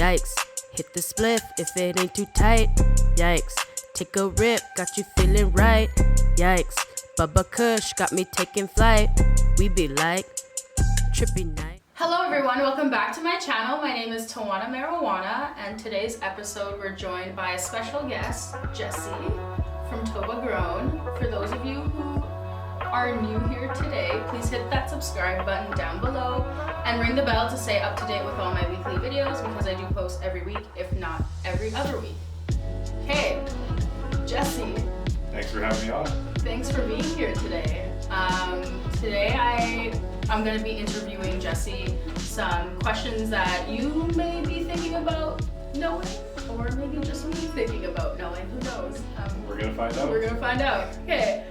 Yikes, hit the spliff if it ain't too tight. Yikes, take a rip, got you feeling right. Yikes, Bubba Kush got me taking flight. We be like, trippy night. Hello everyone, welcome back to my channel. My name is Tawana Marijuana, and today's episode we're joined by a special guest, Jesse from Toba Grown. For those of you who are new here today, please hit that subscribe button down below and ring the bell to stay up to date with all my weekly videos, because I do post every week, if not every other week. Okay, Jesse. Thanks for having me on. Thanks for being here today. Today I'm going to be interviewing Jesse some questions that you may be thinking about knowing, or maybe just me thinking about knowing, who knows. We're going to find out. We're going to find out. Okay,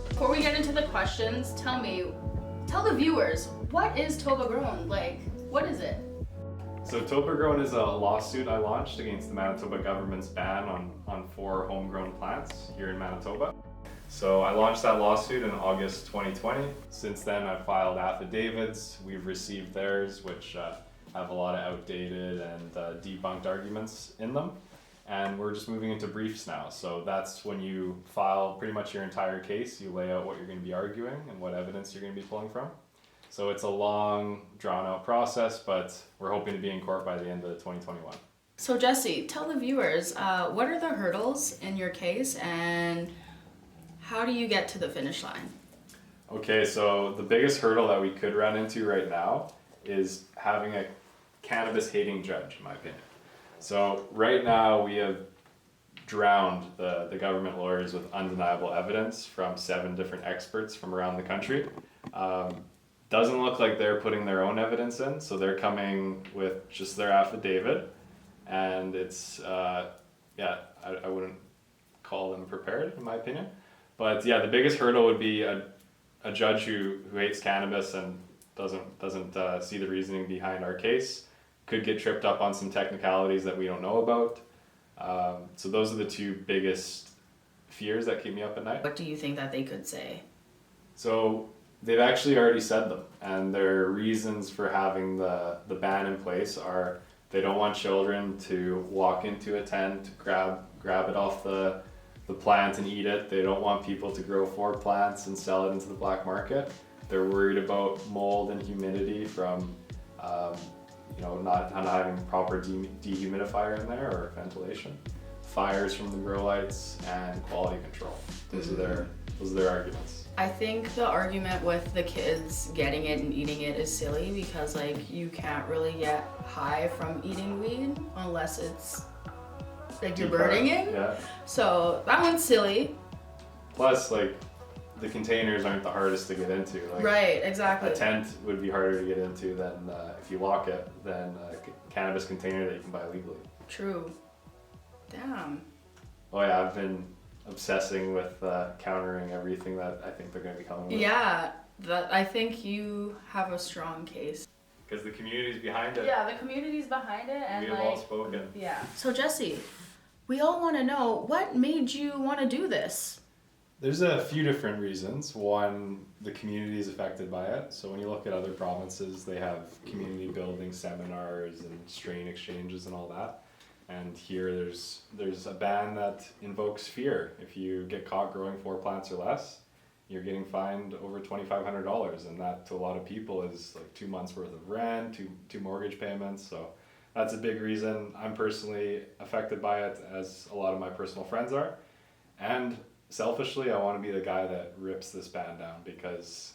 before we get into the questions, tell the viewers, what is Toba Grown? Like, what is it? So Toba Grown is a lawsuit I launched against the Manitoba Government's ban on 4 homegrown plants here in Manitoba. So I launched that lawsuit in August 2020. Since then, I've filed affidavits. We've received theirs, which have a lot of outdated and debunked arguments in them. And we're just moving into briefs now. So that's when you file pretty much your entire case. You lay out what you're going to be arguing and what evidence you're going to be pulling from. So it's a long, drawn-out process, but we're hoping to be in court by the end of 2021. So Jesse, tell the viewers, what are the hurdles in your case, and how do you get to the finish line? Okay, so the biggest hurdle that we could run into right now is having a cannabis-hating judge, in my opinion. So right now we have drowned the government lawyers with undeniable evidence from 7 different experts from around the country. Doesn't look like they're putting their own evidence in, so they're coming with just their affidavit, and it's, I wouldn't call them prepared, in my opinion. But yeah, the biggest hurdle would be a judge who hates cannabis and doesn't see the reasoning behind our case. Could get tripped up on some technicalities that we don't know about. So those are the 2 biggest fears that keep me up at night. What do you think that they could say? So they've actually already said them, and their reasons for having the ban in place are they don't want children to walk into a tent, grab it off the plant and eat it. They don't want people to grow 4 plants and sell it into the black market. They're worried about mold and humidity from not having proper dehumidifier in there or ventilation, fires from the grow lights, and quality control. Those are their arguments. I think the argument with the kids getting it and eating it is silly, because like you can't really get high from eating weed unless it's like you're burning it. Yeah. So that one's silly. Plus, like, the containers aren't the hardest to get into. Like, right, exactly. A tent would be harder to get into than if you lock it than a cannabis container that you can buy legally. True. Damn. Oh yeah, I've been obsessing with countering everything that I think they're going to be coming with. Yeah, I think you have a strong case. Because the community's behind it. Yeah, the community's behind it, and we have all spoken. Yeah. So Jesse, we all want to know, what made you want to do this? There's a few different reasons. One, the community is affected by it. So when you look at other provinces, they have community building seminars and strain exchanges and all that. And here there's a ban that invokes fear. If you get caught growing 4 plants or less, you're getting fined over $2,500, and that to a lot of people is like 2 months worth of rent, two mortgage payments. So that's a big reason. I'm personally affected by it, as a lot of my personal friends are. And selfishly, I want to be the guy that rips this ban down, because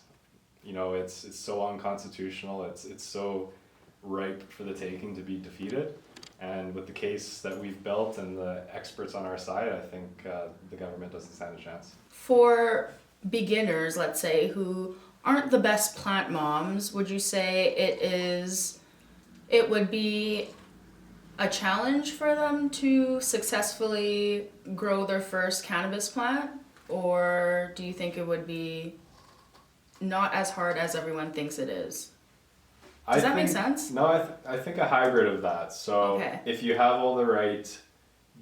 it's so unconstitutional. It's so ripe for the taking to be defeated. And with the case that we've built and the experts on our side, I think the government doesn't stand a chance. For beginners, let's say, who aren't the best plant moms, would you say it would be a challenge for them to successfully grow their first cannabis plant? Or do you think it would be not as hard as everyone thinks it is? Does that make sense? No, I think a hybrid of that. So if you have all the right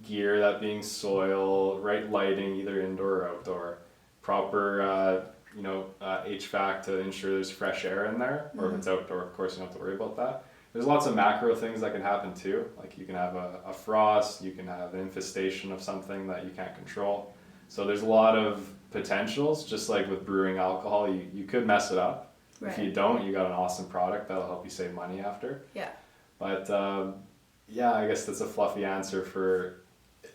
gear, that being soil, right lighting, either indoor or outdoor, proper HVAC to ensure there's fresh air in there, or if it's outdoor, of course you don't have to worry about that. there's lots of macro things that can happen too. Like you can have a frost, you can have an infestation of something that you can't control. So there's a lot of potentials, just like with brewing alcohol, you could mess it up. Right. If you don't, you got an awesome product that'll help you save money after. Yeah. But yeah, I guess that's a fluffy answer for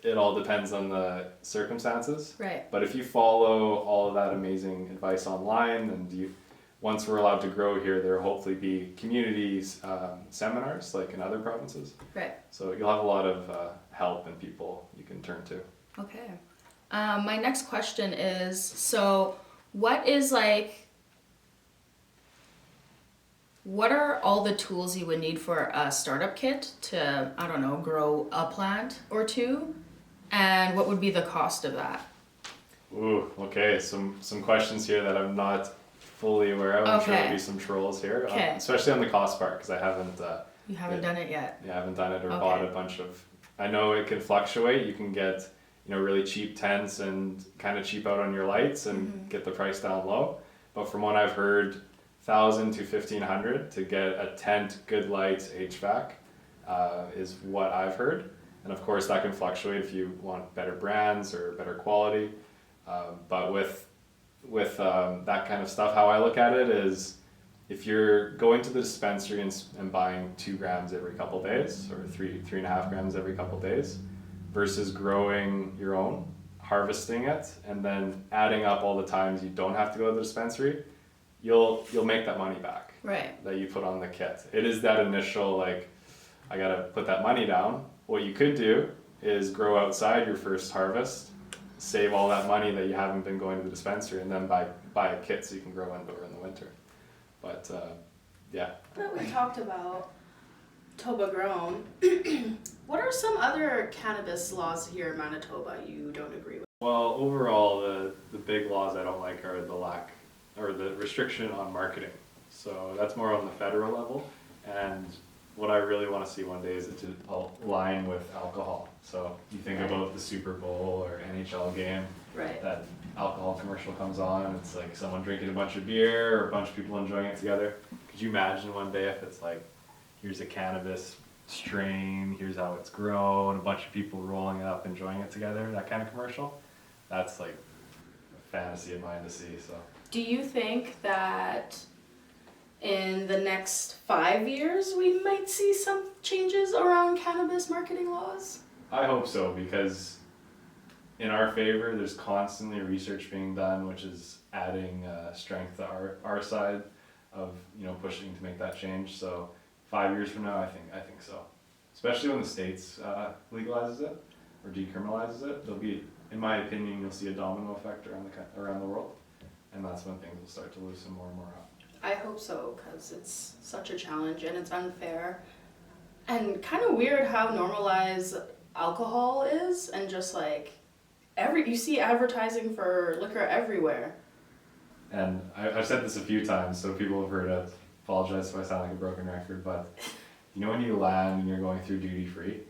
it all depends on the circumstances. Right. But if you follow all of that amazing advice online, and once we're allowed to grow here, there will hopefully be communities seminars like in other provinces. Right. So you'll have a lot of help and people you can turn to. Okay. My next question is, so what are all the tools you would need for a startup kit to, I don't know, grow a plant or two? And what would be the cost of that? Ooh, okay. Some questions here that I'm not fully aware of. I'm sure there'll be some trolls here, especially on the cost part, because I haven't. You haven't done it yet. Yeah, I haven't done it or bought a bunch of. I know it can fluctuate. You can get really cheap tents and kind of cheap out on your lights and get the price down low. But from what I've heard, $1,000 to $1,500 to get a tent, good lights, HVAC is what I've heard. And of course that can fluctuate if you want better brands or better quality. But with that kind of stuff, how I look at it is if you're going to the dispensary and buying 2 grams every couple days or 3.5 grams every couple days versus growing your own, harvesting it, and then adding up all the times you don't have to go to the dispensary, you'll make that money back. Right. That you put on the kit. It is that initial I gotta put that money down. What you could do is grow outside your first harvest, save all that money that you haven't been going to the dispensary, and then buy a kit so you can grow indoor in the winter. But yeah. But we talked about Toba Grown. What are some other cannabis laws here in Manitoba you don't agree with? Well, overall, the big laws I don't like are the restriction on marketing. So that's more on the federal level, and what I really want to see one day is it to align with alcohol. So you think about the Super Bowl or NHL game, that alcohol commercial comes on, it's like someone drinking a bunch of beer or a bunch of people enjoying it together. Could you imagine one day if it's like, here's a cannabis strain, here's how it's grown, a bunch of people rolling it up, enjoying it together, that kind of commercial? That's like a fantasy of mine to see. So do you think that in the next 5 years we might see some changes around cannabis marketing laws? I hope so, because in our favor there's constantly research being done which is adding strength to our side of pushing to make that change. So 5 years from now I think so, especially when the states legalizes it or decriminalizes it. There'll be, in my opinion, you'll see a domino effect around the world, and that's when things will start to loosen more and more up. I hope so, because it's such a challenge and it's unfair and kind of weird how normalized alcohol is, and just like you see advertising for liquor everywhere. And I've said this a few times, so people have heard it. Apologize if I sound like a broken record, but when you land and you're going through duty free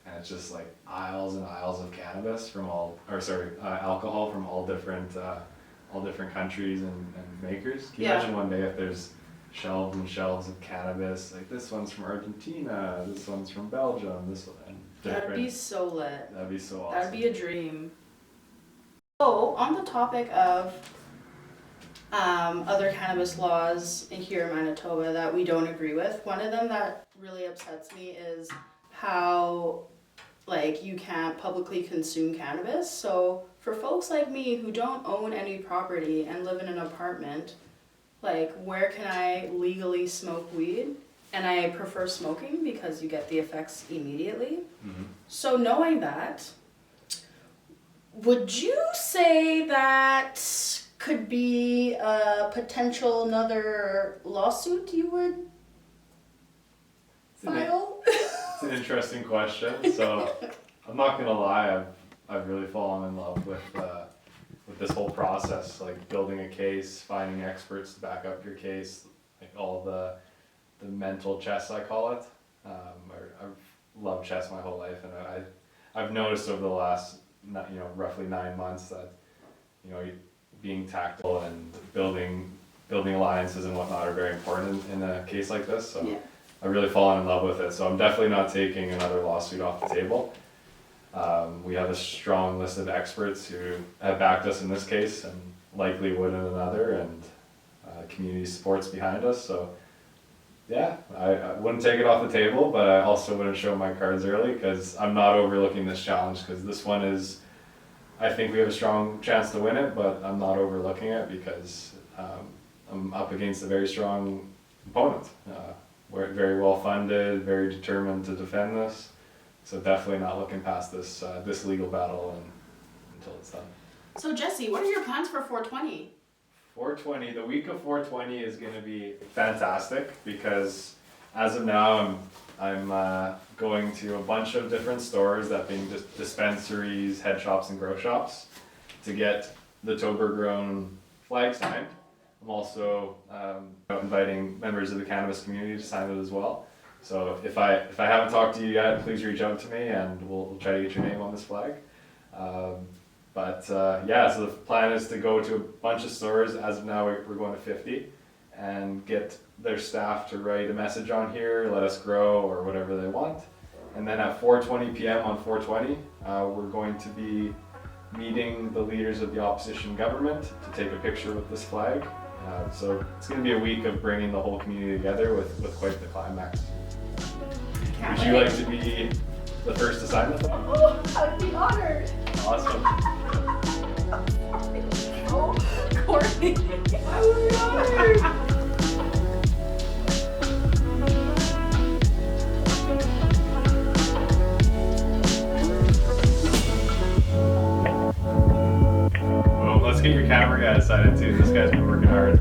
and it's just like aisles and aisles of cannabis alcohol from all different countries and makers. Can you imagine one day if there's shelves and shelves of cannabis, like this one's from Argentina, this one's from Belgium, this one. That'd be so lit. That'd be so awesome. That'd be a dream. So, on the topic of other cannabis laws here in Manitoba that we don't agree with, one of them that really upsets me is how you can't publicly consume cannabis. So for folks like me who don't own any property and live in an apartment, where can I legally smoke weed? And I prefer smoking because you get the effects immediately. Mm-hmm. So knowing that, would you say that could be a potential another lawsuit you would file? It's an interesting question. So I'm not gonna lie, I've really fallen in love with this whole process, building a case, finding experts to back up your case, all the mental chess, I call it. I've loved chess my whole life, and I've noticed over the last roughly 9 months that being tactile and building alliances and whatnot are very important in a case like this. So I've really fallen in love with it. So I'm definitely not taking another lawsuit off the table. We have a strong list of experts who have backed us in this case and likely would in another, and community support's behind us. So yeah, I wouldn't take it off the table, but I also wouldn't show my cards early because I'm not overlooking this challenge, because this one is, I think we have a strong chance to win it, but I'm not overlooking it because I'm up against a very strong opponent. We're very well funded, very determined to defend this. So definitely not looking past this this legal battle until it's done. So Jesse, what are your plans for 420? 420, the week of 420 is going to be fantastic because as of now I'm going to a bunch of different stores, that being dispensaries, head shops, and grow shops, to get the Toba Grown flag signed. I'm also inviting members of the cannabis community to sign it as well. So if I haven't talked to you yet, please reach out to me and we'll try to get your name on this flag. Yeah, so the plan is to go to a bunch of stores. As of now, we're going to 50 and get their staff to write a message on here, let us grow, or whatever they want. And then at 4:20 p.m. on 420, we're going to be meeting the leaders of the opposition government to take a picture with this flag. So it's going to be a week of bringing the whole community together with quite the climax. Would you like to be the first to sign the flag? Oh, I'd be honored. Awesome. Oh, Courtney, I would be honored. Well, let's get your camera guy to sign it too. This guy's been working hard.